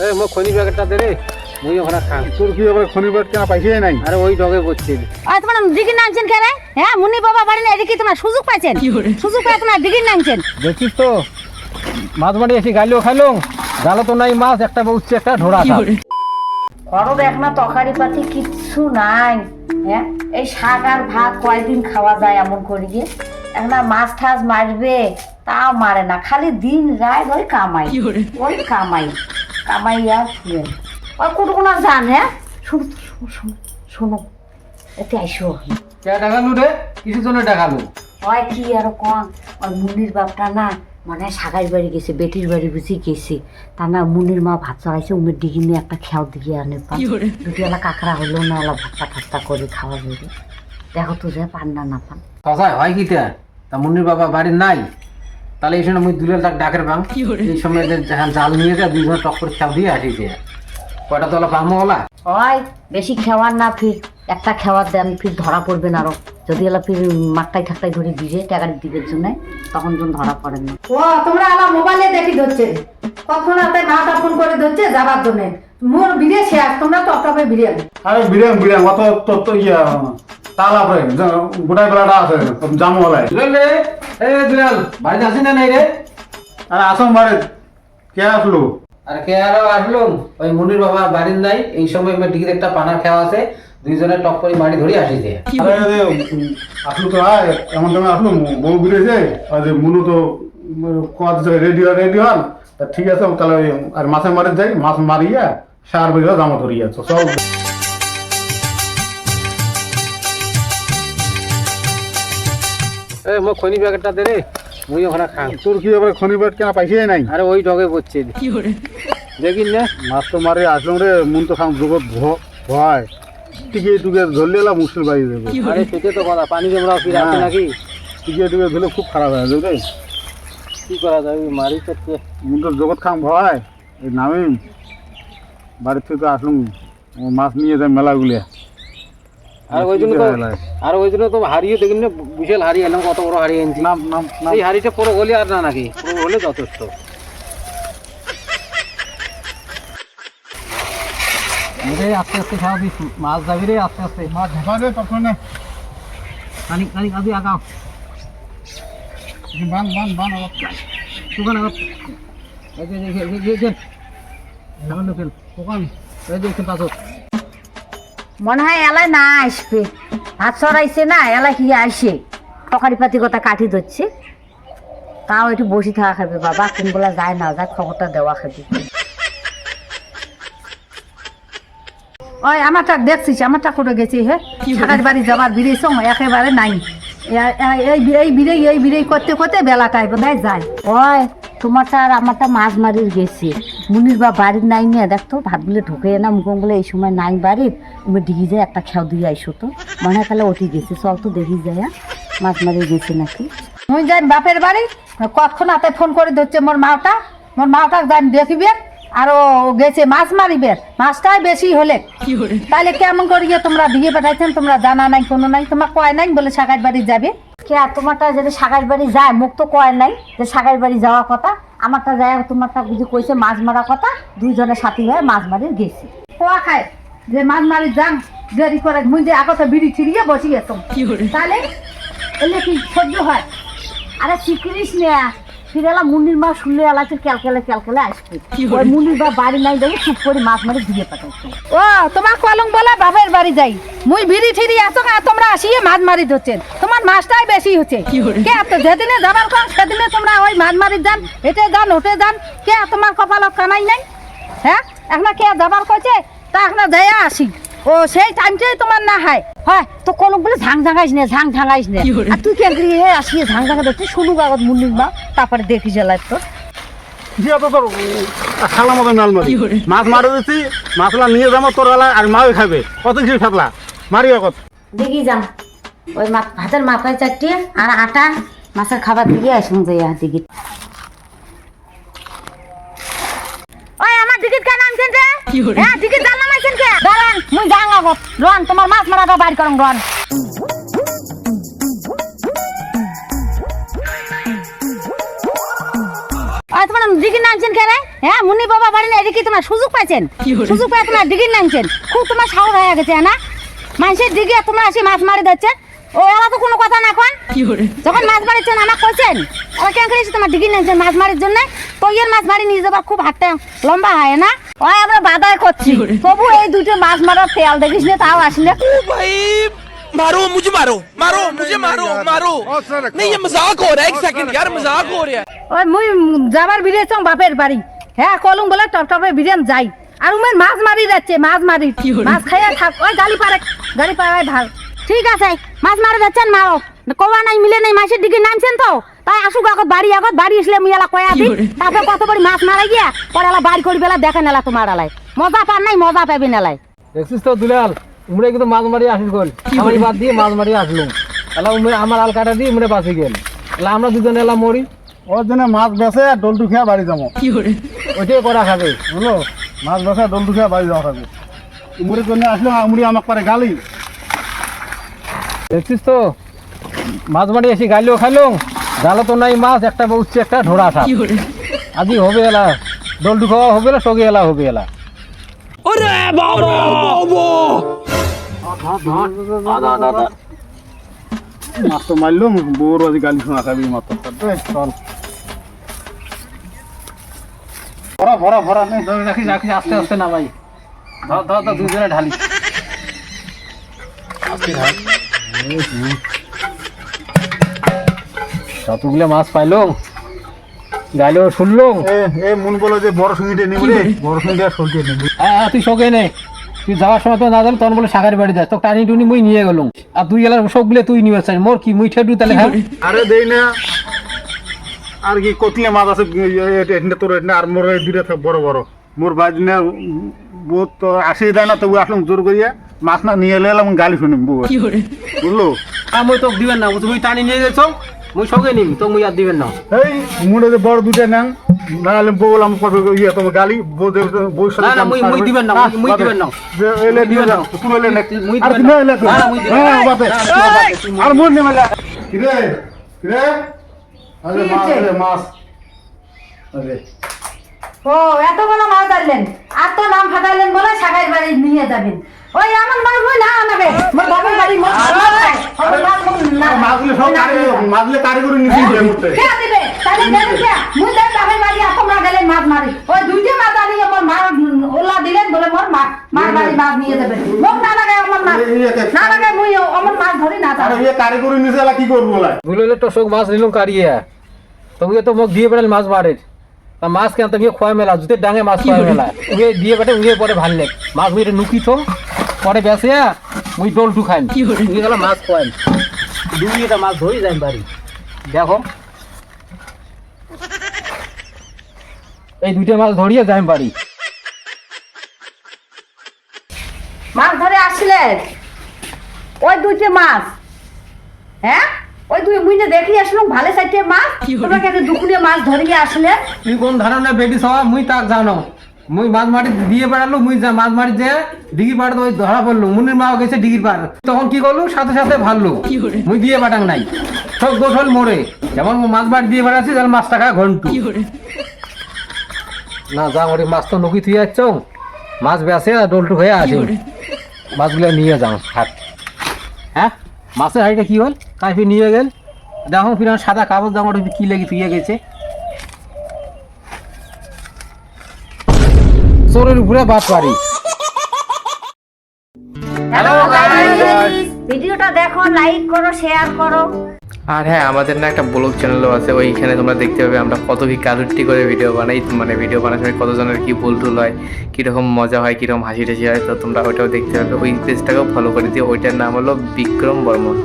এই মোক খনি প্যাকেটটা দে রে, মুই ওখানে খাম। তোর কি আবার খনি প্যাকেট কেনা পাইছিস নাই? আরে ওই ডগে পড়ছে। আর তোমার ডিগি নামছেন কেন? হ্যাঁ, মুন্নি বাবা বাড়ি না, এদিকে তোমার সুযোগ পাইছেন, সুযোগ পাই তোমার ডিগি নামছেন। দেখিস তো মাছ মারি এসে গাইলেও খাইলো, জালো তো নাই মাছ, একটা বউচ্ছে একটা ঢোড়া। ঘরও দেখ না, তরকারি পাতি কিচ্ছু নাই। হ্যাঁ, এই শাক আর ভাত কয়দিন খাওয়া যায় এমন করি গিয়ে? এখন আর মাছ ঠাস মারবে, তাও মারে না, খালি দিন রাত ওই কামাই, ওই কামাই কামাই আর শুয়ে ওই কুটুকুনা জান। হ্যাঁ, শুনো শোনো শোনো, এতে আইসো। কে টাকালু রে? কিছু জন্য টাকালু হয় কি আর কন, ওই মুন্নির বাপটা না মানে সাগাই বাড়ি গেছে, বেটির বাড়ি বুঝি গেছে। তা না মুন্নির মা ভাত চড়াইছে, উমের ডিগি নিয়ে একটা খেয়াও দিকে আনে পান, দুটি এলা কাঁকড়া হলেও না এলা ভাতটা ঠাট্টা করে খাওয়া যাবে। দেখো তো যে পান না পান। কথায় হয় কি তা মুন্নির বাবা বাড়ি নাই, তাহলে এই সময় মুই দুলের তাক ডাকের বাং, এই সময় জাল নিয়ে যায় দুইজন টক করে খেয়াও দিয়ে আসিছে। কয়টা তোলা পামো ওলা হয় বেশি খেওয়ার না, ফির একটা খেওয়ার দেন, ফির ধরা পড়বেন আরো। যদি এলা ফির মাকটাই ঠাকটাই ধরে দিয়ে টাকার দিবের জন্য, তখন যখন ধরা পড়েন না। ও তোমরা আমার মোবাইলে দেখি ধরছে, কখন হাতে মাটা ফোন করে ধরছে যাবার জন্য। মোর বিড়ে শেষ, তোমরা তো অটপে বিড়ে। আরে বিরিয়াম অত তোর তো ইয়া তালা পরে গোটাই বেলাটা আছে জামু হলাই। দুলাল রে, এ দুলাল বাড়িতে আসি না নাই রে? আরে আসম বাড়ি কে আসলো? আর কে আরো আসলো? ওই মুন্নির বাবা বাড়ির নাই, এই সময় টিকিট একটা পানার খাওয়া আছে, দুইজনে টক করে মাটি ধরে আসিছে। আরে আসলো তো আয়, এমন সময় আসলো বউ বিরেছে, আর যে মুনু তো কত রেডি হল। তা ঠিক আছে, তাহলে আর মাছের মারি যাই, মাছ মারিয়া সার বেরিয়ে জামা ধরিয়া সব। এই মোক খনি প্যাকেটটা দে রে, মুই ওখানে খাম। তোর কি আবার খনি প্যাকেট কেনা পাইছিস নাই? আরে ওই ডগে পড়ছে। দেখিস না মাছ তো মারি আসলাম রে, মন তো খাম জগৎ ভয় টিকে টুকে ধরলে এলাম মুশকিল বাড়ি দেবে। আরে সেটা তো কথা, পানি জমরা ফিরে আছে নাকি? টিকে টুকে ধরলে খুব খারাপ হয়ে যাবে রে। কি করা যাবে, মারি করছে। মন তো জগৎ খাম ভয়। এই নামিম বাড়ির থেকে আসলাম, মাছ নিয়ে যায় মেলাগুলিয়া। আর ওই জন্য তো হারিয়ে দেখিন না, বিশাল হারিয়ে এলাম, কত বড় হারিয়ে এনেছি। নাম নাম এই হাড়িটা পুরো হলে আর না নাকি, পুরো হলে যথেষ্ট। আস্তে আস্তে খাওয়া দিস, মাছ যাবি রে আস্তে আস্তে। মাছ ঢাকা দে তখন না, খানিক খানিক আদি আগাও, বান দোকান আগত পাছত। মনে হয় এলাই না আসবে, ভাত চড়াইছে না, এলাই কি আসে তরকারি পাতি কথা কাটি ধরছে। তাও একটু বসে থাকা খাবে বাবা, কোনগুলা যায় না যায় খবরটা দেওয়া খাবি। ওই আমারটা দেখছিস, আমারটা করে গেছি। হ্যাঁ, ঢাকার বাড়ি যাবার বিড়েছ একেবারে নাই। এই বিড়ে করতে করতে বেলাটাই বোধ হয় যায়। ওই তোমারটা আর আমারটা মাছ মারির গেছি, মুনির বা বাড়ির নাই নিয়ে দেখতো ভাতগুলো ঢুকে না মুখগুলো এই সময় নাই বাড়ির। তুমি ডিগি যায় একটা খেয়াও দিয়ে আইসো তো, মনে হয় তাহলে ওটি গেছে, চল তো দেখি যায় মাছ মারি গেছে নাকি। মুই যাই বাপের বাড়ি, কতক্ষণ হাতে ফোন করে ধরছে মোর মাওটা যাই দেখিবে, আর ও গেছে মাছ মারিবে। মাছটাই বেশি হলে তাহলে কেমন করিয়ে তোমরা দিয়ে পাঠাইছেন, তোমরা জানা নাই কোনো নাই, তোমার কয় নাই বলে সাগাই বাড়ি যাবে। কে আর তোমারটা যদি সাগাই বাড়ি যায়, মুখ তো কয় নাই যে সাগাই বাড়ি যাওয়ার কথা। আমারটা যায়, তোমারটা বুঝি কইছে মাছ মারার কথা, দুইজনের সাথী হয়ে মাছ মারি গেছি। কোয়া খায় যে মাছ মারি যান দেরি করে, মুই যে আগতে বিড়ি ছিড়িয়ে বসি গেছ, তাহলে এলে কি সহ্য হয়? আরে শিখিস না, ফিরেলা মুন্নির মা শুনলে এলাচে ক্যালকেলে আসবে। ওই মুন্নির বা বাড়ি নাই যাই, চুপ করে মাছ মারি দিয়ে পাঠাইছে। ও তোমার কলম বলা বাপের বাড়ি যাই, মুই বিড়ি ঠিড়ি আসো না, তোমরা আসিয়ে মাছ মারি ধরছেন, তোমার মাছটাই বেশি হচ্ছে। কে যেদিনে যাবার কম সেদিনে তোমরা ওই মাছ মারি যান, এটে যান ওটে যান, কে তোমার কপালত কামাই নাই? হ্যাঁ, এখন কে যাবার কইছে তা এখন যাইয়া আসি। ও সেই টাইমটাই তোমার না হয় তো কলম বলে ঝাং ঝাঙাইস না, আর তুই কেন আসিয়ে ঝাং ঝাঙা দেখছি শুনু কাগজ মুন্নির মা, তারপরে দেখি যে লাইফ তোর তোর খালা মতো নাল মারি মাছ মারি দিচ্ছি, মাছলা নিয়ে যাবো তোর এলা আর মাও খাবে। কত কিছু থাকলা মারি কত দেখি যান, ওই ভাতের মাথায় চারটে আর আটা মাছের খাবার দিকে আসুন যাইয়া দিকে। ওই আমার টিকিট কেন আনছেন রে? হ্যাঁ, টিকিট জান নামাইছেন কে? দাঁড়ান, মুই যাং আগত। রন, তোমার মাছ মারাটা বাইর করুন, রন। ওই তোমার টিকিট আনছেন কে রে? হ্যাঁ মুন্নির বাবা বাড়ি না এদিকে তোমার সুযোগ পাইছেন, সুযোগ পাই তোমার ডিগি নামছেন, খুব তোমার সাহস হয়ে গেছে না মানুষের দিকে তোমরা আসি মাছ মারি দিচ্ছেন। ও এরা তো কোনো কথা না কন, যখন মাছ মারিছেন আমাকে কইছেন এরা কেন করেছি তোমার ডিগি নামছেন মাছ মারির জন্য, তো এর মাছ মারি নিয়ে যাবার খুব হাতটা লম্বা হয় না, ওই আমরা বাধাই করছি তবু এই দুটো মাছ মারার তেল দেখিস না তাও আসলে। भाई मारो मुझे, मारो मारो मुझे, मारो मारो। नहीं ये मजाक हो रहा है, एक सेकंड यार, मजाक हो रहा है। ওই মুই যাবার বিরিয়েছং বাপের বাড়ি, হ্যাঁ কলম বলে টপটপে বিরিয়ান যাই আর উমের মাছ মারি যাচ্ছে, মাছ মারি মাছ খাইয়া থাক, ওই গালি পাড়ায় ভাল ঠিক আছে মাছ মারি যাচ্ছেন মারো, কবা নাই মিলে নাই মাছের দিকে নামছেন তো তাই আসুক আগত বাড়ি আসলে মুই এলা কয়া দিই, তারপরে কত বড় মাছ মারাই গিয়া পরে এলা বাড়ি করি বেলা দেখেন এলা তোমার এলাই মজা পার নাই, মজা পাবি না এলাই। দেখছিস তো দুলাল, উমরে কিন্তু মাছ মারি আসিস গেল, আমারই বাদ দিয়ে মাছ মারি আসলুম, এলা উমরে আমার আল কাটা দিয়ে উমরে বাঁচি গেল, এলা আমরা দুজনে এলা মরি, ওর জন্য মাছ বেছে আর ডলটু খেয়ে বাড়ি যাবো, ওইটাই করা খাবে। বুঝলো, মাছ বেছে আর ডলটু খেয়ে বাড়ি যাওয়া হবে। উমরের জন্য আসলো, উমরি আমাকে পারে গালি। দেখছিস তো মাছ মারি এসে গাইলেও খাইলো, জালো তো নাই মাছ, একটা উঠছে একটা ঢোড়া সাপ, আজই হবে এলা ডলটু খাওয়া হবে না, সগে এলা হবে এলা। अरे बाबा মাছ তো মারলো, বউর আজ গালি শোনা খাবি মাত্র। চল ভরা ভরা ভরা নেই, রাখিস রাখিস আস্তে আস্তে না ভাই, ধর ধর ধর দুজনে ঢালি যতগুলো মাছ পাইলো গাইলো শুনলো। এ মন বলো যে বড় সঙ্গীতে নিব রে, বড় সঙ্গীতে সলতে নিব। হ্যাঁ তুই শোকে নে, তুই যাওয়ার সময় তো না জানো তখন বলে শাকারি বাড়ি যাস, তো টানি টুনি মুই নিয়ে গেলুম, আর তুই গেলাম সবগুলো তুই নিয়ে চাই মোর কি মুই ঠেডু তাহলে। হ্যাঁ আরে দেই না, আর কি কতলে মাছ আছে এটা তোর, এটা আর মোর এই দুইটা থাক বড় বড়, মোর ভাই না বহুত তো আসে দেয় না, তবু আসলাম জোর করিয়া মাছ না নিয়ে এলাম, গালি শুনিম বউ, বুঝলো। আর মুই তো দিবেন না, তুমি টানি নিয়ে গেছো মুই সঙ্গে নিবি তো মুই আর দিবেন না। এই মোড়ে যে বড় দুইটা নেন নাহলে বউলাম করবে ইয়ে তোমার গালি, বউ না না মুই মুই দিবেন না, মুই দিবেন না, এলে দিয়ে যাও তুমি এলে না, মুই আর দিবেন তুমি না। এলে না, মুই দিবেন হ্যাঁ না। বাপে না, তুই বাপে, আর মোর নেমে কিরে কিরে, আরে মাছ রে মাছ, আরে ও এত বড় মাছ ধরলেন আর তো নাম ফাটাইলেন বলে শাকাই বাড়ি নিয়ে যাবেন, ওই আমার মাছ মুই না আনাবে মোর বাপের বাড়ি মোর মাছ খায়, ওই মাছ মুই না মাছগুলো সব মাছগুলো কারিগরি নিচে দিয়ে মুতে কে দিবে তাহলে দেন কে মুই দেন বাপের বাড়ি তোমরা গেলে মাছ মারি, ওই দুইটা মাছ আনি আমার মা ওলা দিলেন বলে মোর মার বাড়ি মাছ নিয়ে যাবেন, মোর না লাগে আমার মাছ না লাগে মুই আমার মাছ ধরি না আরে তাহলে ইয়ে কারিগরি নিচে এলা কি করবো লাই, বুঝলে তো শোক মাছ নিলাম কারিয়ে, তবে তো মোক দিয়ে বেড়াল মাছ মারের, তা মাছ কেন তুমি খোয়া মেলা জুতে ডাঙে মাছ খোয়া মেলা, উয়ে দিয়ে বেটে উয়ে পরে ভাল লেগ মাছ মুই নুকি তো পরে বেসে মুই ডলটু খাইম, উয়ে গেল মাছ খোয়াইম, দুইটা মাছ ধরি যাইম বাড়ি। দেখো এই দুইটা মাছ ধরিয়ে যাইম বাড়ি। মাছ ধরে আসলেন ওই দুইটা মাছ, হ্যাঁ ওই দুই মুই না দেখি আসলাম ভালো সাইটে মাছ, তোমরা কেন দুকুলিয়া মাছ ধরিয়ে আসলে, তুই কোন ধারণা বেটি সবা মুই তাক জানো, মুই মাছ মারি দিয়ে বেড়ালো, মুই যা মাছ মারি যে ডিগি পাড় ওই ধরা পড়লো, মুনির মা গেছে ডিগির পাড়, তখন কি করলো সাথে সাথে ভাললো, মুই দিয়ে বাটাং নাই সব দোষ হল মোড়ে, যেমন মাছ বাড়ি দিয়ে বেড়াচ্ছি তাহলে মাছ টাকা ঘন্টু না যা ওরে মাছ তো নকি থুয়ে যাচ্ছ, মাছ বেসে আর ডোলটু হয়ে আসে, মাছগুলো নিয়ে যাও হাট। হ্যাঁ মাছের হাড়িটা কি হল কাইফি নিয়ে গেল, দেখো ফির সাদা কাগজ জামার কি লেগে থুয়ে গেছে, চোরের উপরে বাদ পারি। হ্যালো ভিডিওটা দেখো, লাইক করো, শেয়ার করো। আর হ্যাঁ আমাদের না একটা ব্লগ চ্যানেলও আছে, ওইখানে তোমরা দেখতে পাবে আমরা কত কি কারুটি করে ভিডিও বানাই, মানে ভিডিও বানানোর সময় কতজনের কী ভুল টুল হয়, কীরকম মজা হয়, কীরকম হাসি টাসি হয়, তো তোমরা ওইটাও দেখতে পাবে, ওই পেজটাকেও ফলো করে দিও, ওইটার নাম হলো বিক্রম বর্মন।